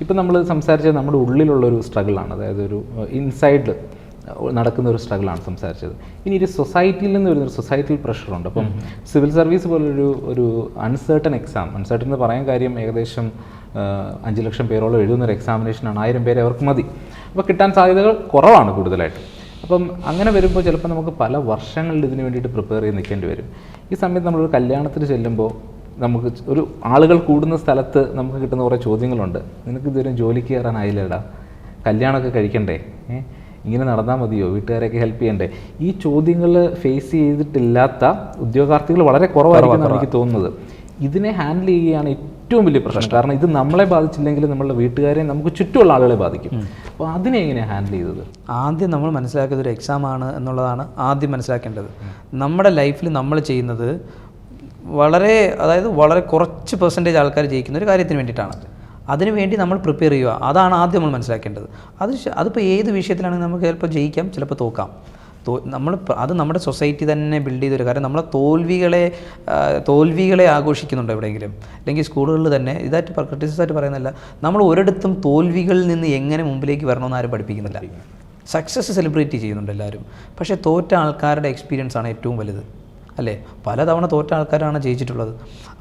ഇപ്പം നമ്മൾ സംസാരിച്ചത് നമ്മുടെ ഉള്ളിലുള്ളൊരു സ്ട്രഗിളാണ്, അതായത് ഒരു ഇൻസൈഡിൽ നടക്കുന്ന ഒരു സ്ട്രഗിളാണ് സംസാരിച്ചത്. ഇനി ഒരു സൊസൈറ്റിയിൽ നിന്ന് വരുന്നൊരു സൊസൈറ്റൽ പ്രഷറുണ്ട്. അപ്പം സിവിൽ സർവീസ് പോലൊരു അൺസർട്ടൺ എന്ന് പറയാൻ കാര്യം ഏകദേശം 5 ലക്ഷം പേരോളം എഴുതുന്നൊരു എക്സാമിനേഷനാണ്. 1000 പേരെ അവർക്ക് മതി. അപ്പോൾ കിട്ടാൻ സാധ്യതകൾ കുറവാണ് കൂടുതലായിട്ട്. അപ്പം അങ്ങനെ വരുമ്പോൾ ചിലപ്പോൾ നമുക്ക് പല വർഷങ്ങളിൽ ഇതിന് വേണ്ടിയിട്ട് പ്രിപ്പയർ ചെയ്ത് നിൽക്കേണ്ടി വരും. ഈ സമയത്ത് നമ്മളൊരു കല്യാണത്തിന് ചെല്ലുമ്പോൾ നമുക്ക് ഒരു ആളുകൾ കൂടുന്ന സ്ഥലത്ത് നമുക്ക് കിട്ടുന്ന കുറേ ചോദ്യങ്ങളുണ്ട്. നിനക്ക് ഇതുവരെ ജോലിക്ക് കയറാനായില്ലടാ, കല്യാണമൊക്കെ കഴിക്കണ്ടേ, ഇങ്ങനെ നടന്നാൽ മതിയോ, വീട്ടുകാരെയൊക്കെ ഹെൽപ്പ് ചെയ്യണ്ടേ? ഈ ചോദ്യങ്ങൾ ഫേസ് ചെയ്തിട്ടില്ലാത്ത ഉദ്യോഗാർത്ഥികൾ വളരെ കുറവായിരിക്കും എനിക്ക് തോന്നുന്നത്. ഇതിനെ ഹാൻഡിൽ ചെയ്യുകയാണ് ഏറ്റവും വലിയ പ്രശ്നം. കാരണം ഇത് നമ്മളെ ബാധിച്ചില്ലെങ്കിൽ നമ്മളുടെ വീട്ടുകാരെ, നമുക്ക് ചുറ്റുമുള്ള ആളുകളെ ബാധിക്കും. അപ്പോൾ അതിനെ എങ്ങനെയാണ് ഹാൻഡിൽ ചെയ്തത്? ആദ്യം നമ്മൾ മനസ്സിലാക്കിയത് ഒരു എക്സാമാണ് എന്നുള്ളതാണ് ആദ്യം മനസ്സിലാക്കേണ്ടത്. നമ്മുടെ ലൈഫിൽ നമ്മൾ ചെയ്യുന്നത് വളരെ കുറച്ച് പെർസെൻറ്റേജ് ആൾക്കാർ ജയിക്കുന്ന ഒരു കാര്യത്തിന് വേണ്ടിയിട്ടാണ്. അതിനുവേണ്ടി നമ്മൾ പ്രിപ്പയർ ചെയ്യുക, അതാണ് ആദ്യം നമ്മൾ മനസ്സിലാക്കേണ്ടത്. അതിപ്പോൾ ഏത് വിഷയത്തിലാണെങ്കിൽ നമുക്ക് ചിലപ്പോൾ ജയിക്കാം, ചിലപ്പോൾ തോക്കാം. അത് നമ്മുടെ സൊസൈറ്റി തന്നെ ബിൽഡ് ചെയ്തൊരു കാര്യം. നമ്മളെ തോൽവികളെ ആഘോഷിക്കുന്നുണ്ട് എവിടെയെങ്കിലും, അല്ലെങ്കിൽ സ്കൂളുകളിൽ തന്നെ. ഇതായിട്ട് ക്രിറ്റിസിസായിട്ട് പറയുന്നില്ല, നമ്മൾ ഒരിടത്തും തോൽവികളിൽ നിന്ന് എങ്ങനെ മുമ്പിലേക്ക് വരണമെന്ന് ആരും പഠിപ്പിക്കുന്നില്ല. സക്സസ് സെലിബ്രേറ്റ് ചെയ്യുന്നുണ്ട് എല്ലാവരും. പക്ഷേ തോറ്റ ആൾക്കാരുടെ എക്സ്പീരിയൻസ് ആണ് ഏറ്റവും വലുത്, അല്ലേ? പലതവണ തോറ്റ ആൾക്കാരാണ് ജയിച്ചിട്ടുള്ളത്.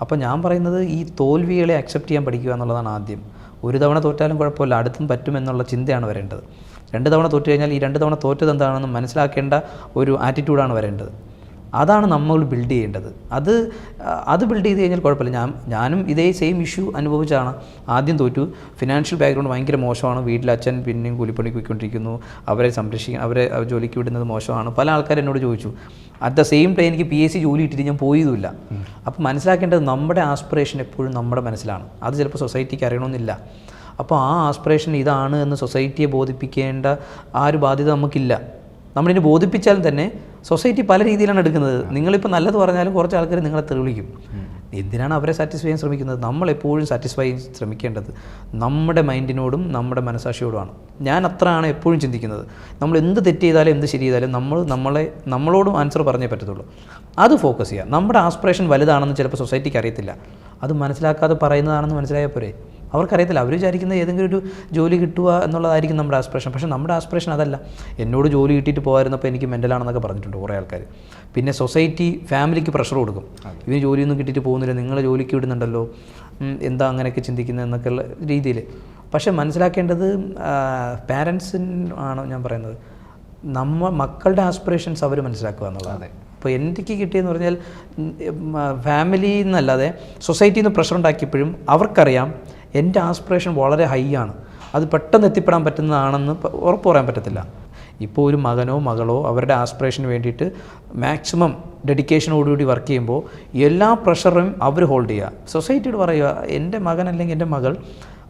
അപ്പോൾ ഞാൻ പറയുന്നത് ഈ തോൽവികളെ അക്സെപ്റ്റ് ചെയ്യാൻ പഠിക്കുക എന്നുള്ളതാണ് ആദ്യം. ഒരു തവണ തോറ്റാലും കുഴപ്പമില്ല, അടുത്തും പറ്റുമെന്നുള്ള ചിന്തയാണ് വരേണ്ടത്. 2 തവണ തോറ്റു കഴിഞ്ഞാൽ ഈ 2 തവണ തോറ്റത് എന്താണെന്ന് മനസ്സിലാക്കേണ്ട ഒരു ആറ്റിറ്റ്യൂഡാണ് വരേണ്ടത്. അതാണ് നമ്മൾ ബിൽഡ് ചെയ്യേണ്ടത്. അത് ബിൽഡ് ചെയ്ത് കഴിഞ്ഞാൽ കുഴപ്പമില്ല. ഞാനും ഇതേ സെയിം ഇഷ്യൂ അനുഭവിച്ചാണ്. ആദ്യം തോറ്റു, ഫിനാൻഷ്യൽ ബാക്ക്ഗ്രൗണ്ട് ഭയങ്കര മോശമാണ്, വീട്ടിൽ അച്ഛൻ പിന്നെയും കൂലിപ്പണിക്ക് പോയിക്കൊണ്ടിരിക്കുന്നു, അവരെ സംരക്ഷിക്കാൻ, അവരെ ജോലിക്ക് വിടുന്നത് മോശമാണ്. പല ആൾക്കാരും എന്നോട് ചോദിച്ചു. അറ്റ് ദ സെയിം ടൈം എനിക്ക് PSC ജോലി ഇട്ടിട്ട് ഞാൻ പോയതുമില്ല. അപ്പോൾ മനസ്സിലാക്കേണ്ടത് നമ്മുടെ ആസ്പിറേഷൻ എപ്പോഴും നമ്മുടെ മനസ്സിലാണ്. അത് ചിലപ്പോൾ സൊസൈറ്റിക്ക് അറിയണമെന്നില്ല. അപ്പോൾ ആ ആസ്പിറേഷൻ ഇതാണ് എന്ന് സൊസൈറ്റിയെ ബോധിപ്പിക്കേണ്ട ആ ഒരു ബാധ്യത നമുക്കില്ല. നമ്മളിനി ബോധിപ്പിച്ചാലും തന്നെ സൊസൈറ്റി പല രീതിയിലാണ് എടുക്കുന്നത്. നിങ്ങളിപ്പോൾ നല്ലത് പറഞ്ഞാലും കുറച്ച് ആൾക്കാർ നിങ്ങളെ തെളിവിക്കും. എന്തിനാണ് അവരെ സാറ്റിസ്ഫൈ ചെയ്യാൻ ശ്രമിക്കുന്നത്? നമ്മളെപ്പോഴും സാറ്റിസ്ഫൈ ചെയ്യാൻ ശ്രമിക്കേണ്ടത് നമ്മുടെ മൈൻഡിനോടും നമ്മുടെ മനസാക്ഷിയോടുമാണ്. ഞാൻ അത്രയാണ് എപ്പോഴും ചിന്തിക്കുന്നത്. നമ്മൾ എന്ത് തെറ്റ് ചെയ്താലും എന്ത് ശരി ചെയ്താലും നമ്മളോടും ആൻസർ പറഞ്ഞേ പറ്റത്തുള്ളൂ. അത് ഫോക്കസ് ചെയ്യുക. നമ്മുടെ ആസ്പിറേഷൻ വലുതാണെന്ന് ചിലപ്പോൾ സൊസൈറ്റിക്ക് അറിയത്തില്ല. അത് മനസ്സിലാക്കാതെ പറയുന്നതാണെന്ന് മനസ്സിലായാൽ പോരെ? അവർക്കറിയത്തില്ല. അവർ വിചാരിക്കുന്നത് ഏതെങ്കിലും ഒരു ജോലി കിട്ടുക എന്നുള്ളതായിരിക്കും നമ്മുടെ ആസ്പിറേഷൻ. പക്ഷേ നമ്മുടെ ആസ്പിറേഷൻ അതല്ല. എന്നോട് ജോലി കിട്ടിയിട്ട് പോകായിരുന്നപ്പോൾ എനിക്ക് മെൻ്റലാണെന്നൊക്കെ പറഞ്ഞിട്ടുണ്ട് കുറേ ആൾക്കാർ. പിന്നെ സൊസൈറ്റി ഫാമിലിക്ക് പ്രഷർ കൊടുക്കും. ഇവന് ജോലിയൊന്നും കിട്ടിയിട്ട് പോകുന്നില്ല, നിങ്ങളെ ജോലിക്ക് വിടുന്നുണ്ടല്ലോ, എന്താ അങ്ങനെയൊക്കെ ചിന്തിക്കുന്നത് എന്നൊക്കെയുള്ള രീതിയിൽ. പക്ഷേ മനസ്സിലാക്കേണ്ടത് പാരൻസിനാണ് ഞാൻ പറയുന്നത്. മക്കളുടെ ആസ്പിറേഷൻസ് അവർ മനസ്സിലാക്കുക എന്നുള്ളതാണ്. ഇപ്പോൾ എനിക്ക് കിട്ടിയെന്ന് പറഞ്ഞാൽ ഫാമിലിയിൽ നിന്നല്ലാതെ സൊസൈറ്റിയിൽ നിന്ന് പ്രഷർ ഉണ്ടാക്കിയപ്പോഴും അവർക്കറിയാം എൻ്റെ ആസ്പിറേഷൻ വളരെ ഹൈ ആണ്, അത് പെട്ടെന്ന് എത്തിപ്പെടാൻ പറ്റുന്നതാണെന്ന് ഉറപ്പ് പറയാൻ പറ്റത്തില്ല. ഇപ്പോൾ ഒരു മകനോ മകളോ അവരുടെ ആസ്പിറേഷന് വേണ്ടിയിട്ട് മാക്സിമം ഡെഡിക്കേഷനോടുകൂടി വർക്ക് ചെയ്യുമ്പോൾ എല്ലാ പ്രഷറും അവർ ഹോൾഡ് ചെയ്യുക. സൊസൈറ്റിയോട് പറയുക, എൻ്റെ മകൻ അല്ലെങ്കിൽ എൻ്റെ മകൾ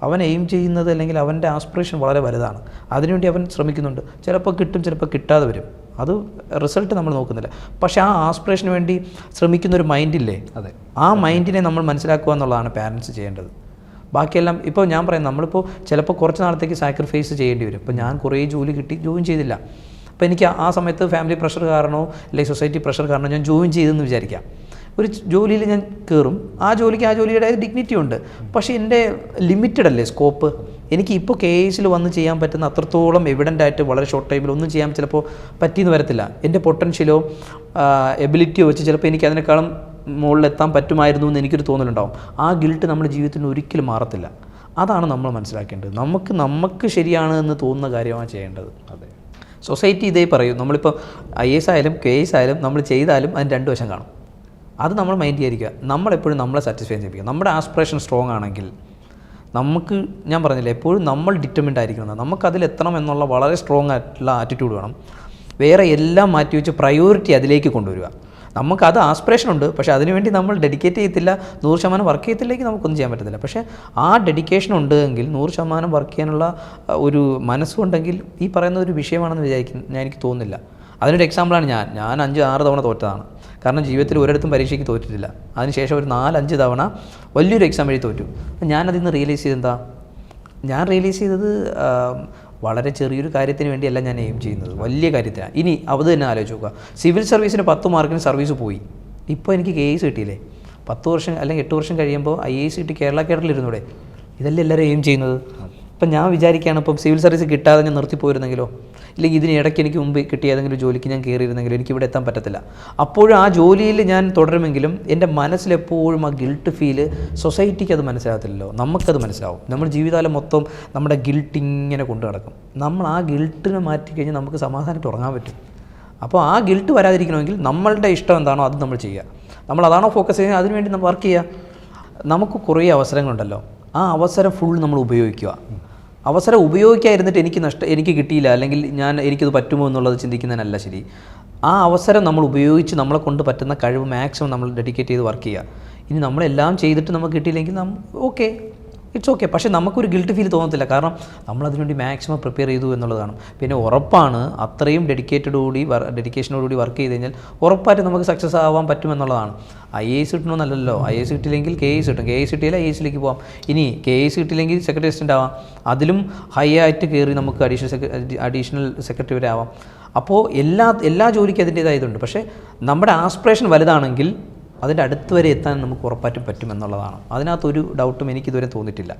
അവൻ എയിം ചെയ്യുന്നത് അല്ലെങ്കിൽ അവൻ്റെ ആസ്പിറേഷൻ വളരെ വലുതാണ്, അതിനുവേണ്ടി അവൻ ശ്രമിക്കുന്നുണ്ട്. ചിലപ്പോൾ കിട്ടും, ചിലപ്പോൾ കിട്ടാതെ വരും. അത് റിസൾട്ട് നമ്മൾ നോക്കുന്നില്ല. പക്ഷേ ആ ആസ്പിറേഷന് വേണ്ടി ശ്രമിക്കുന്നൊരു മൈൻഡില്ലേ, അതെ, ആ മൈൻഡിനെ നമ്മൾ മനസ്സിലാക്കുക എന്നുള്ളതാണ് പാരൻസ് ചെയ്യേണ്ടത്. ബാക്കിയെല്ലാം ഇപ്പോൾ ഞാൻ പറയാം, നമ്മളിപ്പോൾ ചിലപ്പോൾ കുറച്ച് നാളത്തേക്ക് സാക്രിഫൈസ് ചെയ്യേണ്ടി വരും. ഇപ്പോൾ ഞാൻ കുറേ ജോലി കിട്ടി, ജോയിൻ ചെയ്തില്ല. അപ്പോൾ എനിക്ക് ആ സമയത്ത് ഫാമിലി പ്രഷർ കാരണമോ അല്ലെങ്കിൽ സൊസൈറ്റി പ്രഷർ കാരണമോ ഞാൻ ജോയിൻ ചെയ്തെന്ന് വിചാരിക്കാം. ഒരു ജോലിയിൽ ഞാൻ കയറും, ആ ജോലിയുടെ ഡിഗ്നിറ്റി ഉണ്ട്. പക്ഷേ എൻ്റെ ലിമിറ്റഡ് അല്ലേ സ്കോപ്പ്. എനിക്ക് ഇപ്പോൾ കേസിൽ വന്ന് ചെയ്യാൻ പറ്റുന്ന അത്രത്തോളം എവിഡൻ്റ് ആയിട്ട് വളരെ ഷോർട്ട് ടൈമിൽ ഒന്നും ചെയ്യാൻ ചിലപ്പോൾ പറ്റിയെന്ന് വരത്തില്ല. എൻ്റെ പൊട്ടൻഷ്യലോ എബിലിറ്റിയോ വെച്ച് ചിലപ്പോൾ എനിക്ക് അതിനേക്കാളും മുകളിലെത്താൻ പറ്റുമായിരുന്നു എന്ന് എനിക്കൊരു തോന്നലുണ്ടാവും. ആ ഗിൽട്ട് നമ്മുടെ ജീവിതത്തിൽ ഒരിക്കലും മാറത്തില്ല. അതാണ് നമ്മൾ മനസ്സിലാക്കേണ്ടത്. നമുക്ക് ശരിയാണ് എന്ന് തോന്നുന്ന കാര്യമാണ് ചെയ്യേണ്ടത്. അതെ, സൊസൈറ്റി ഇതേ പറയും. നമ്മളിപ്പോൾ IAS ആയാലും KS ആയാലും നമ്മൾ ചെയ്താലും അതിന് 2 വശം കാണും. അത് നമ്മൾ മൈൻഡ് ചെയ്യാതിരിക്കുക. നമ്മളെപ്പോഴും നമ്മളെ സാറ്റിസ്ഫൈ ചെയ്യിപ്പിക്കുക. നമ്മുടെ ആസ്പിറേഷൻ സ്ട്രോങ് ആണെങ്കിൽ ഞാൻ പറഞ്ഞില്ലേ, എപ്പോഴും നമ്മൾ ഡിറ്റർമിൻഡ് ആയിരിക്കണം. നമുക്കതിലെത്തണം എന്നുള്ള വളരെ സ്ട്രോങ് ആയിട്ടുള്ള ആറ്റിറ്റ്യൂഡ് വേണം. വേറെ എല്ലാം മാറ്റി വെച്ച് പ്രയോറിറ്റി അതിലേക്ക് കൊണ്ടുവരിക. നമുക്കത് ആസ്പിറേഷൻ ഉണ്ട്, പക്ഷേ അതിനുവേണ്ടി നമ്മൾ ഡെഡിക്കേറ്റ് ചെയ്യത്തില്ല, 100% വർക്ക് ചെയ്യത്തില്ലെങ്കിൽ നമുക്കൊന്നും ചെയ്യാൻ പറ്റത്തില്ല. പക്ഷേ ആ ഡെഡിക്കേഷൻ ഉണ്ടെങ്കിൽ 100% വർക്ക് ചെയ്യാനുള്ള ഒരു മനസ്സുണ്ടെങ്കിൽ ഈ പറയുന്ന ഒരു വിഷയമാണെന്ന് എനിക്ക് തോന്നുന്നില്ല. അതിനൊരു എക്സാമ്പിളാണ് ഞാൻ 5-6 തവണ തോറ്റതാണ്. കാരണം ജീവിതത്തിൽ ഒരിടത്തും പരീക്ഷയ്ക്ക് തോറ്റിട്ടില്ല. അതിനുശേഷം ഒരു 4-5 തവണ വലിയൊരു എക്സാം വഴി തോറ്റു. അപ്പം ഞാനതിൽ നിന്ന് റിയലൈസ് ചെയ്തെന്താ, ഞാൻ റിയലൈസ് ചെയ്തത് വളരെ ചെറിയൊരു കാര്യത്തിന് വേണ്ടിയല്ല ഞാൻ എയിം ചെയ്യുന്നത്, വലിയ കാര്യത്തിനാണ്. ഇനി അത് തന്നെ ആലോചിച്ച് നോക്കുക. സിവിൽ സർവീസിന് 10 മാർക്കിന് സർവീസ് പോയി, ഇപ്പോൾ എനിക്ക് KS കിട്ടിയില്ലേ? 10 വർഷം അല്ലെങ്കിൽ 8 വർഷം കഴിയുമ്പോൾ IAS കിട്ടി കേരള കേഡറിലിരുന്നൂടെ? ഇതല്ലേ എല്ലാവരും എയിം ചെയ്യുന്നത്. ഇപ്പം ഞാൻ വിചാരിക്കുകയാണ് ഇപ്പം സിവിൽ സർവീസ് കിട്ടാതെ ഞാൻ നിർത്തിപ്പോയിരുന്നെങ്കിലോ, ഇല്ലെങ്കിൽ ഇതിന് ഇടയ്ക്ക് എനിക്ക് മുമ്പ് കിട്ടിയ ഏതെങ്കിലും ജോലിക്ക് ഞാൻ കയറിയിരുന്നെങ്കിലും എനിക്ക് ഇവിടെ എത്താൻ പറ്റത്തില്ല. അപ്പോഴും ആ ജോലിയിൽ ഞാൻ തുടരുമെങ്കിലും എൻ്റെ മനസ്സിലെപ്പോഴും ആ ഗിൽട്ട് ഫീല് സൊസൈറ്റിക്ക് അത് മനസ്സിലാകത്തില്ലല്ലോ, നമുക്കത് മനസ്സിലാവും. നമ്മുടെ ജീവിതകാലം മൊത്തം നമ്മുടെ ഗിൽട്ട് ഇങ്ങനെ കൊണ്ടു നടക്കും. നമ്മൾ ആ ഗിൽട്ടിനെ മാറ്റിക്കഴിഞ്ഞാൽ നമുക്ക് സമാധാനമായിട്ട് ഉറങ്ങാൻ പറ്റും. അപ്പോൾ ആ ഗിൽട്ട് വരാതിരിക്കണമെങ്കിൽ നമ്മളുടെ ഇഷ്ടം എന്താണോ അത് നമ്മൾ ചെയ്യുക. നമ്മൾ അതാണോ ഫോക്കസ് ചെയ്യുന്നത് അതിനുവേണ്ടി നമ്മൾ വർക്ക് ചെയ്യുക. നമുക്ക് കുറേ അവസരങ്ങളുണ്ടല്ലോ, ആ അവസരം ഫുൾ നമ്മൾ ഉപയോഗിക്കുക. അവസരം ഉപയോഗിക്കാതിരുന്നിട്ട് എനിക്ക് കിട്ടിയില്ല, അല്ലെങ്കിൽ എനിക്കത് പറ്റുമോ എന്നുള്ളത് ചിന്തിക്കുന്നതിനല്ല ശരി. ആ അവസരം നമ്മൾ ഉപയോഗിച്ച് നമ്മളെ കൊണ്ട് പറ്റുന്ന കഴിവ് മാക്സിമം നമ്മൾ ഡെഡിക്കേറ്റ് ചെയ്ത് വർക്ക് ചെയ്യുക. ഇനി നമ്മളെല്ലാം ചെയ്തിട്ട് നമുക്ക് കിട്ടിയില്ലെങ്കിൽ ഓക്കെ, ഇറ്റ്സ് ഓക്കെ. പക്ഷേ നമുക്കൊരു ഗിൽട്ട് ഫീൽ തോന്നത്തില്ല, കാരണം നമ്മളതിനുവേണ്ടി മാക്സിമം പ്രിപ്പയർ ചെയ്തു എന്നുള്ളതാണ്. പിന്നെ ഉറപ്പാണ് അത്രയും ഡെഡിക്കേഷനോടുകൂടി വർക്ക് ചെയ്ത് കഴിഞ്ഞാൽ ഉറപ്പായിട്ട് നമുക്ക് സക്സസ് ആവാൻ പറ്റുമെന്നുള്ളതാണ്. IAS കിട്ടണമെന്നല്ലല്ലോ, IAS കിട്ടിയില്ലെങ്കിൽ KAS കിട്ടും, KAS കിട്ടിയാൽ IASലേക്ക് പോകാം. ഇനി KAS കിട്ടിയില്ലെങ്കിൽ സെക്രട്ടറി അസിസ്റ്റൻ്റ് ആവാം, അതിലും ഹൈ ആയിട്ട് കയറി നമുക്ക് അഡീഷണൽ സെക്രട്ടറി വരെ ആവാം. അപ്പോൾ എല്ലാ ജോലിക്കും അതിൻ്റേതായതുണ്ട്. പക്ഷേ നമ്മുടെ ആസ്പിറേഷൻ വലുതാണെങ്കിൽ അതിൻ്റെ അടുത്ത് വരെ എത്താൻ നമുക്ക് ഉറപ്പായിട്ടും പറ്റുമെന്നുള്ളതാണ്. അതിനകത്തൊരു ഡൗട്ടും എനിക്കിതുവരെ തോന്നിയിട്ടില്ല.